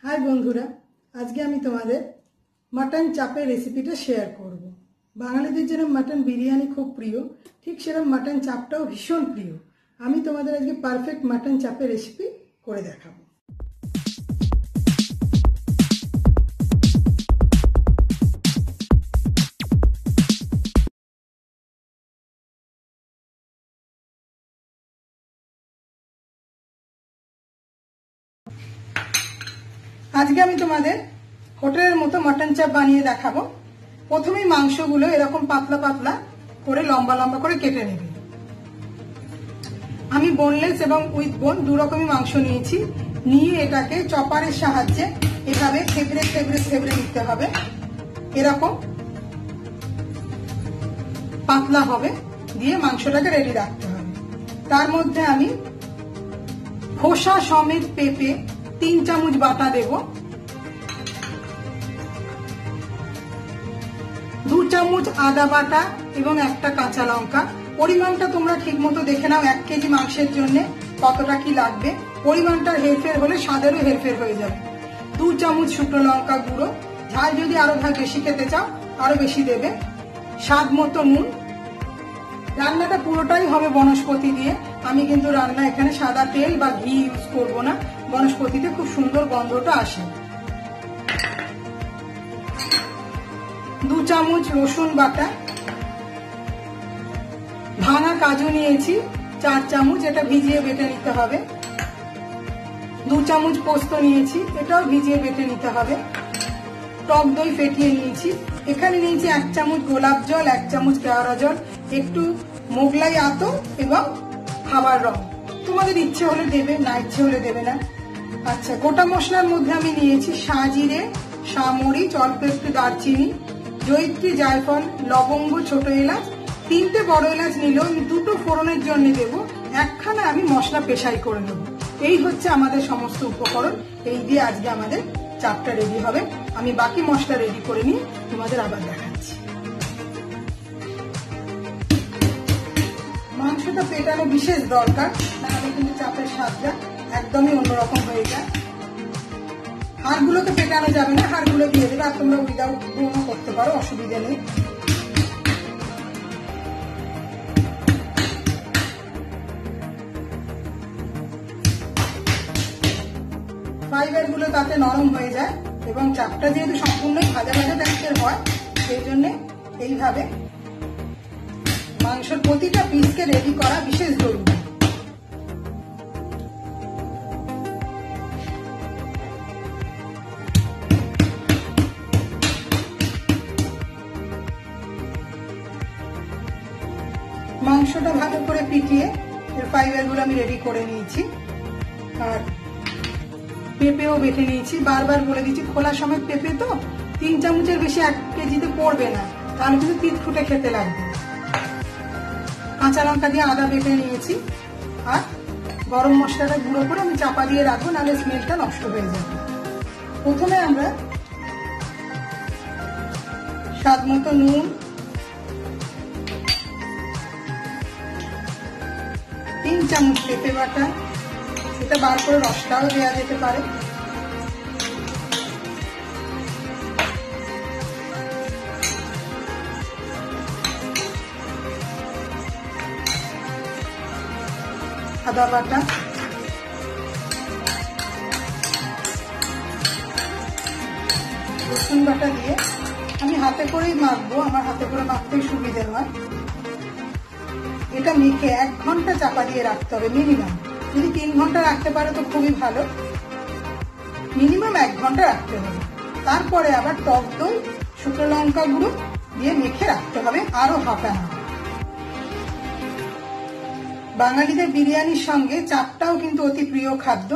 हाय बंधुरा आज के आमी तोमादेर मटन चापेर रेसिपिटा शेयर करब। बांगालीदेर जेरकम मटन बिरियानी खूब प्रिय ठीक सेरकम मटन चापटाओ भीषण प्रिय। आमी तोमादेर आजके पारफेक्ट मटन चापेर रेसिपि करे देखाबो। आज के आमी तोमादेर होटेलेर मतो मटन चाप बानिये देखाबो। प्रथमेई मांसगुलो एरकम पातला पातला करे लम्बा लम्बा करे केटे नेबे। आमी बोनलेस एबं उइथ बोन दु रकमई मांस नियेछि। निये एटाके चपारेर साहाज्ये एभाबे थेबड़े थेबड़े थेबड़े निते होबे। एरकम पातला होबे दिये मांसटाके रेडी राखते होबे। तार मध्ये आमी खोसा समेत पेपे 3 चामच बाटा देव, 2 चामच आदा बाटा एवं একটা কাঁচা লঙ্কা। পরিমাণটা তোমরা ঠিকমতো দেখে নাও 1 কেজি মাংসের জন্য কতটা কি লাগবে। পরিমাণটা হেরফের হলে স্বাদেরও হেরফের হয়ে যাবে। 2 চামচ শুকনো লঙ্কা গুঁড়ো, ঝাল যদি আরো বেশি খেতে চাও আরো বেশি দেবে। স্বাদ মতো নুন। রান্নাটা পুরোটাই হবে বনস্পতি দিয়ে। আমি কিন্তু রান্না এখানে সাদা তেল বা ঘি ইউজ করব না, বনস্পতিতে খুব সুন্দর গন্ধটা আসে। 2 চামচ রসুন বাটা, ভাঙা কাজু নিয়েছি 4 চামচ, এটা ভিজিয়ে বেটে নিতে হবে। 2 চামচ পোস্ত নিয়েছি, এটাও ভিজিয়ে বেটে নিতে হবে। টক দই ফেটিয়ে নিয়েছি। এখানে নিয়েছি 1 চামচ গোলাপ জল, 1 চামচ কেওড়া জল, একটু মোগলাই আতর এবং খাবার রং। তোমাদের ইচ্ছে হলে দেবে, না ইচ্ছে হলে দেবে না। আচ্ছা, গোটা মশলার মধ্যে আমি নিয়েছি সাজিরে, সামরিচ, অল্প একটু দারচিনি, জয়িত্রী, জায়ফল, লবঙ্গ, ছোট এলাচ, 3টে বড় এলাচ নিলেও আমি 2টো ফোড়নের জন্য দেব। একখানা আমি মশলা পেশাই করে নেব। এই হচ্ছে আমাদের সমস্ত উপকরণ। এই দিয়ে আজকে আমাদের চাপটা রেডি হবে। আমি বাকি মশলা রেডি করে নিয়ে তোমাদের আবার দেখাচ্ছি। মাংসটা পেটানো বিশেষ দরকার, নাহলে কিন্তু চাপের স্বাদটা একদমই অন্যরকম হয়ে যায়। হাড়গুলোকে পেটানো যাবে না, হাড়গুলো দিয়ে দেবে। আর তোমরা উইদাউট বোনও করতে পারো, অসুবিধা নেই। ফাইবার গুলো তাতে নরম হয়ে যায় এবং চাপটা যেহেতু সম্পূর্ণই ভাজা ভাজা টাইপের হয়, সেই জন্য এইভাবে মাংসের প্রতিটা পিসকে রেডি করা বিশেষ জরুরি। মাংসটা ভালো করে পিটিয়ে এর ফাইবার গুলো আমি রেডি করে নিয়েছি। আর পেঁপেও বেটে নিয়েছি। বারবার বলে দিচ্ছি, খোলা সমেত পেঁপে তো 3 চামচের বেশি 1 কেজিতে পড়বে না, তাহলে কিন্তু তিত ফুটে খেতে লাগবে। কাঁচা লঙ্কা দিয়ে আদা বেটে নিয়েছি। আর গরম মশলাটা গুঁড়ো করে আমি চাপা দিয়ে রাখবো, নাহলে স্মেলটা নষ্ট হয়ে যাবে। প্রথমে আমরা স্বাদ মতো নুন, 3 চামচ পেঁপে বাটা, এটা বার করে রসটাও দেওয়া যেতে পারে। আদা বাটা, রসুন বাটা দিয়ে আমি হাতে করেই মাখবো, আমার হাতে করে মাখতেই সুবিধে হয়। এটা মেখে 1 ঘন্টা চাপা দিয়ে রাখতে হবে মিনিমাম। যদি 3 ঘন্টা রাখতে পারো তো খুবই ভালো, মিনিমাম 1 ঘন্টা রাখতে হবে। তারপরে আবার টক দই, শুকনো লঙ্কা গুঁড়ো দিয়ে মেখে রাখতে হবে আরো হাফ অ্যান আওয়ার। বাঙালিদের বিরিয়ানির সঙ্গে চাপটাও কিন্তু অতি প্রিয় খাদ্য।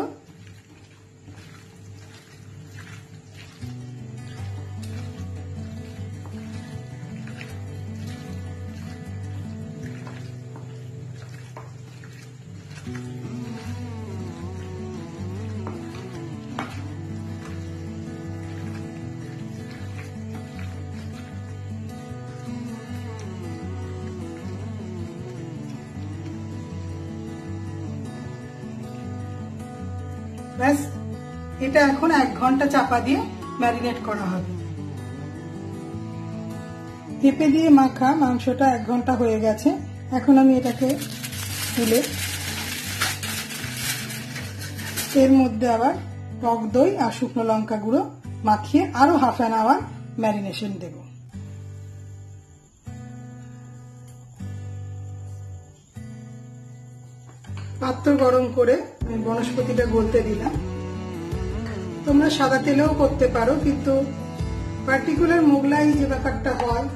ব্যাস এটা এখন 1 ঘন্টা চাপা দিয়ে ম্যারিনেট করা হবে। পেঁপে দিয়ে মাখা মাংসটা 1 ঘন্টা হয়ে গেছে। এখন আমি এটাকে তুলে এর মধ্যে আবার টক দই আর শুকনো লঙ্কা গুঁড়ো মাখিয়ে আরো হাফ অ্যান আওয়ার ম্যারিনেশন দেব। পাত্র গরম করে আমি বনস্পতিটা গলতে দিলাম। তোমরা সাদা তেলেও করতে পারো, কিন্তু পার্টিকুলার মোগলাই যে ব্যাপারটা হয়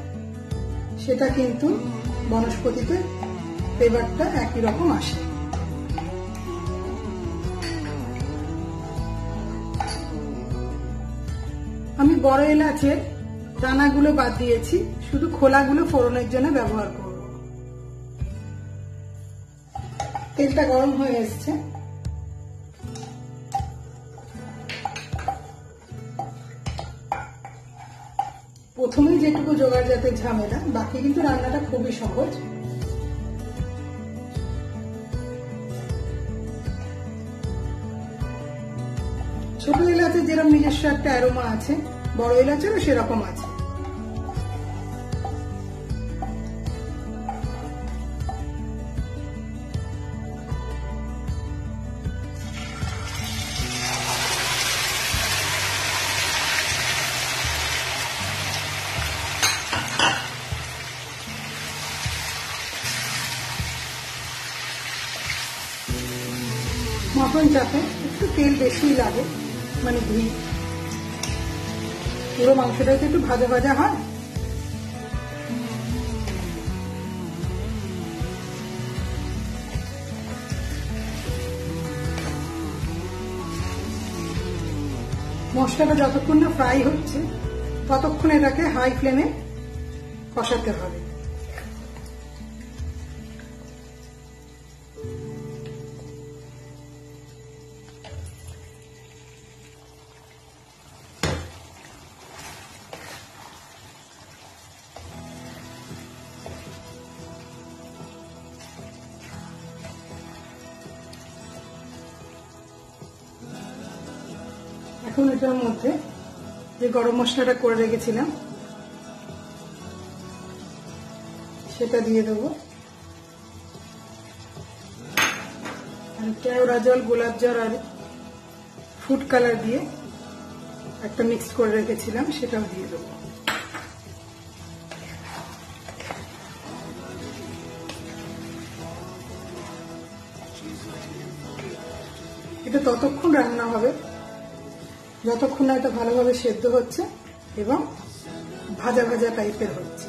সেটা কিন্তু বনস্পতিতে ফ্লেভারটা একই রকম আসে। আমি বড় এলাচের দানাগুলো বাদ দিয়েছি, শুধু খোলাগুলো ফোড়নের জন্য ব্যবহার করব। তেলটা গরম হয়ে এসছে। প্রথমেই যেটুকু জোগাড় যাতে ঝামেলা, বাকি কিন্তু রান্নাটা খুবই সহজ। ছোট এলাচের যেরকম নিজস্ব একটা অ্যারোমা আছে, বড় এলাচেরও সেরকম আছে। মটন চাপে একটু তেল বেশি লাগে, মানে ঘি। পুরো মাংসটা একটু ভাজা ভাজা হয়। মশলাটা যতক্ষণ না ফ্রাই হচ্ছে ততক্ষণ এটাকে হাই ফ্লেমে কষাতে হবে। এখন এটার মধ্যে যে গরম মশলাটা করে রেখেছিলাম সেটা দিয়ে দেবো। কেওড়া জল, গোলাপ জল আর ফুড কালার দিয়ে একটা মিক্স করে রেখেছিলাম, সেটাও দিয়ে দেবো। এটা ততক্ষণ রান্না হবে যতক্ষণ না এটা ভালোভাবে সেদ্ধ হচ্ছে এবং ভাজা ভাজা টাইপের হচ্ছে।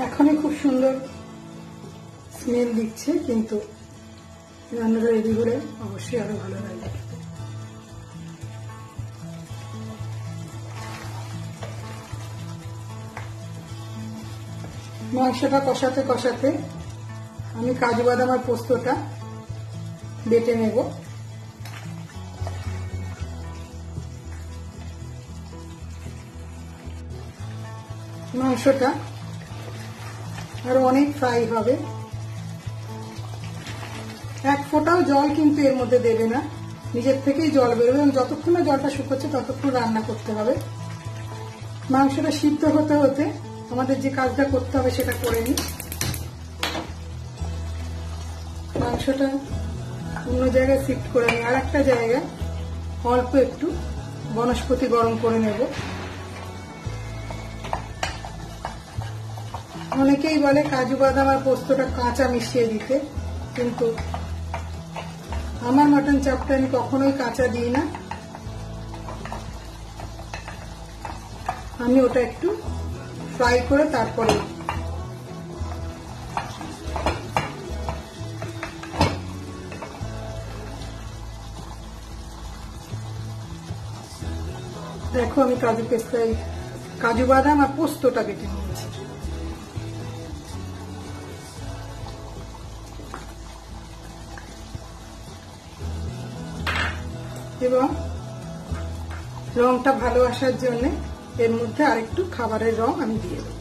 এখনই খুব সুন্দর স্মেল দিচ্ছে, কিন্তু রান্নাটা রেডি হলে অবশ্যই আরো ভালো লাগবে। মাংসটা কষাতে কষাতে আমি কাজু বাদাম আর পোস্তটা বেটে নেব। মাংসটা আরো অনেক ফ্রাই হবে। এক ফোঁটাও জল কিন্তু এর মধ্যে দেবে না, নিজের থেকেই জল বেরোবে এবং যতক্ষণ না জলটা শুকোচ্ছে ততক্ষণ রান্না করতে হবে। মাংসটা সিদ্ধ হতে হতে আমাদের যে কাজটা করতে হবে সেটা করে নিই। মাংসটা অন্য জায়গায় শিফট করে নিই, আর একটা জায়গায় অল্প একটু বনস্পতি গরম করে নেব। অনেকেই বলে কাজু বাদাম আর পোস্তটা কাঁচা মিশিয়ে দিতে, কিন্তু আমার মটন চাপটা আমি কখনোই কাঁচা দিই না। আমি ওটা একটু ফ্রাই করে তারপরে দেখো আমি কাজু বাদাম আর পোস্তটা বেটে নিয়েছি। এবং রংটা ভালো আসার জন্য এর মধ্যে আরেকটু খাবারের রং আমি দিয়ে দেব।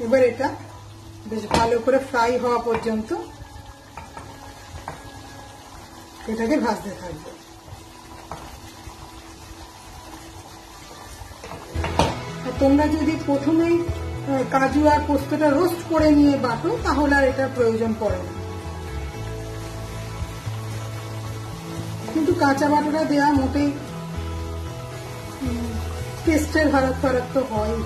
এবার এটা বেশ ভালো করে ফ্রাই হওয়া পর্যন্ত এটাকে ভাজতে থাকবে। তোমরা যদি প্রথমেই কাজু আর পোস্তটা রোস্ট করে নিয়ে বাটো তাহলে আর এটার প্রয়োজন পড়ে না, কিন্তু কাঁচা বাটাটা দেওয়া মোটেই টেস্টের ফারাক তো হয়।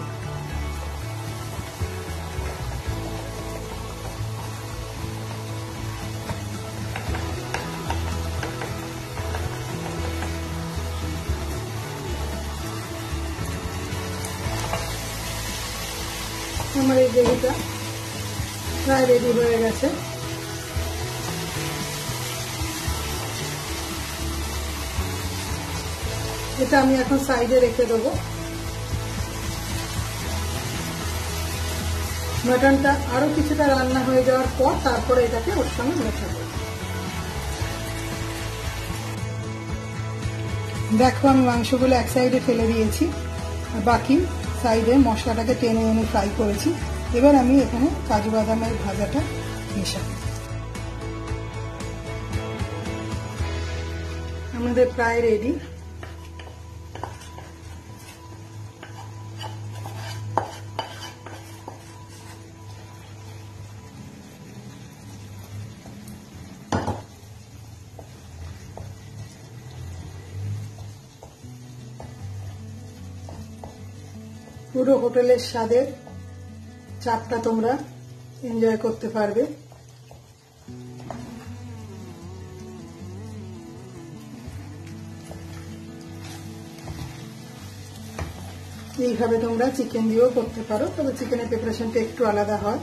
আমার এই গ্রেভিটা প্রায় রেডি হয়ে গেছে। এটা আমি এখন সাইডে রেখে দেবো। মাটনটা আরো কিছুটা রান্না হয়ে যাওয়ার পর তারপরে এটাকে ওর সঙ্গে মেশাবো। দেখো আমি মাংসগুলো এক সাইডে ফেলে দিয়েছি, বাকি সাইডে মশলাটাকে টেনে এনে ফ্রাই করেছি। এবার আমি এখানে কাজু বাদামের ভাজাটা মেশাবো। আমাদের প্রায় রেডি। পুরো হোটেলের স্বাদের চাপটা তোমরা এনজয় করতে পারবে। এইভাবে তোমরা চিকেন দিয়েও করতে পারো, তবে চিকেনের প্রিপারেশনটা একটু আলাদা হয়।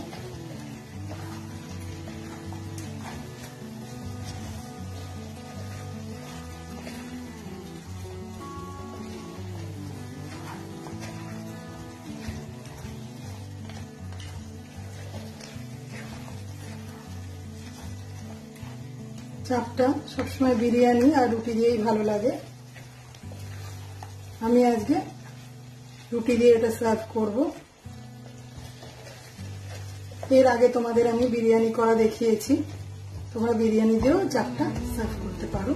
চাপটা সবসময় বিরিয়ানি আর রুটি দিয়েই ভালো লাগে। আমি আজকে রুটি দিয়ে এটা সার্ভ করব। এর আগে তোমাদের আমি বিরিয়ানি করা দেখিয়েছি, তোমরা বিরিয়ানি দিয়েও চাপটা সার্ভ করতে পারো।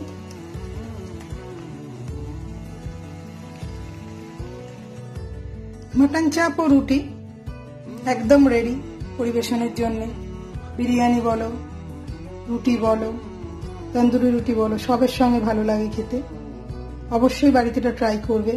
মটন চাপ ও রুটি একদম রেডি পরিবেশনের জন্য। বিরিয়ানি বলো, রুটি বলো, তন্দুরি রুটি বলো, সবের সঙ্গে ভালো লাগে খেতে। অবশ্যই বাড়িতে এটা ট্রাই করবে।